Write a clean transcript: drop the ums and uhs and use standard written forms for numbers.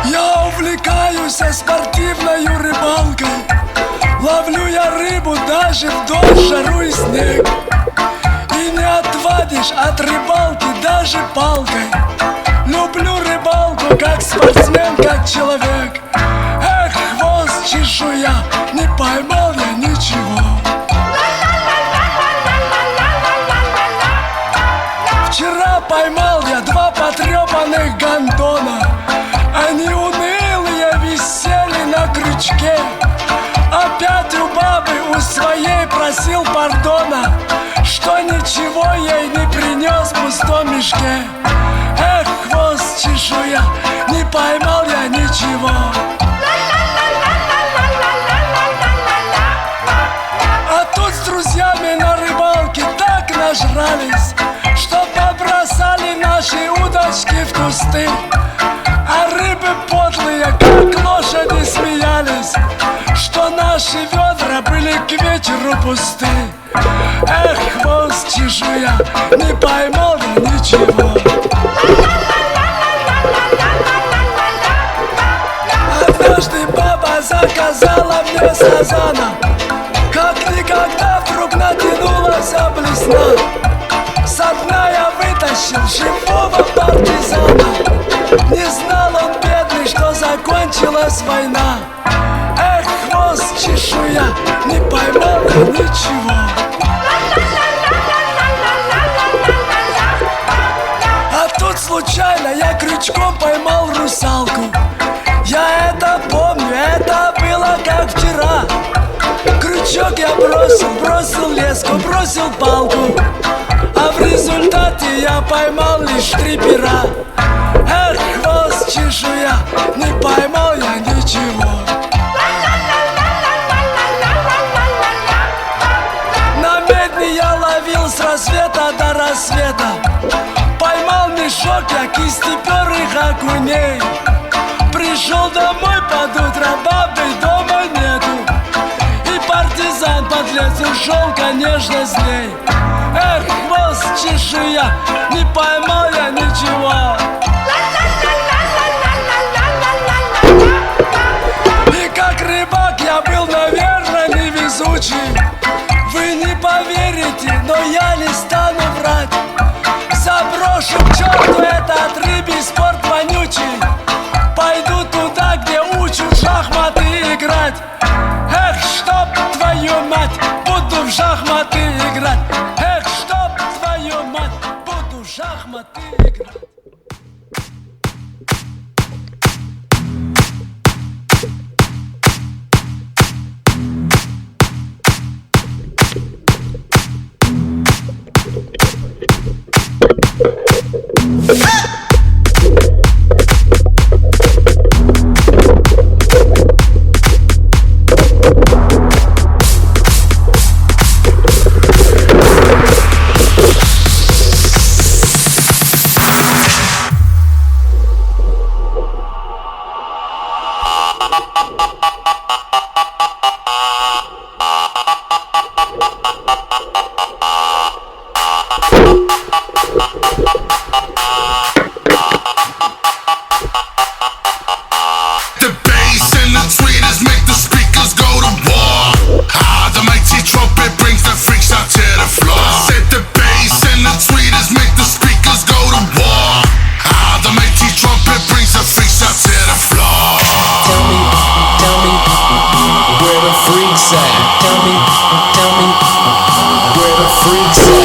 Я увлекаюсь спортивной рыбалкой. Ловлю я рыбу даже в дождь, жару и снег. И не отвадишь от рыбалки даже палкой. Люблю рыбалку как спортсмен, как человек. Эх, хвост чешуя, не поймал я ничего. Вчера поймал я 2 потрепанных гондона. Они унылые висели на крючке. Опять у бабы у своей просил пардона, что ничего ей не принес в пустом мешке. Эх, хвост чешуя, не поймал я ничего. А тут с друзьями на рыбалке так нажрались, что побросали наши удочки в кусты. А рыбы подлые, как лошади, смеялись, что наши ведра были к вечеру пусты. Эх, хвост чешуя, не поймал я ничего. Однажды баба заказала мне сазана, как никогда вдруг натянулась блесна. Со дна я вытащил живого партизана. Не знал он, бедный, что закончилась война. Эх, хвост чешуя, не поймал я ничего. А тут случайно я крючком поймал русалку. Я это помню, это было как вчера. Крючок я бросил леску, бросил палку. А в результате я поймал лишь 3 пера. Эх, хвост чешуя, не поймал я ничего. На медне я ловил с рассвета до рассвета. Поймал мешок я кистеперых окуней. Пришел домой под утро, бабы дома нету. И партизан подлец ушел, конечно, с ней. Эх, хвост чешуя, не поймал я ничего. И как рыбак я был, наверное, невезучий. Вы не поверите, но я не стану врать. Заброшу к черту этот рыбий спорт вонючий. Пойду туда, где учат шахматы играть. Эх, чтоб твою мать, буду в шахматы играть. Эх, чтоб твою мать, буду в шахматы играть. Tell me where the freaks at.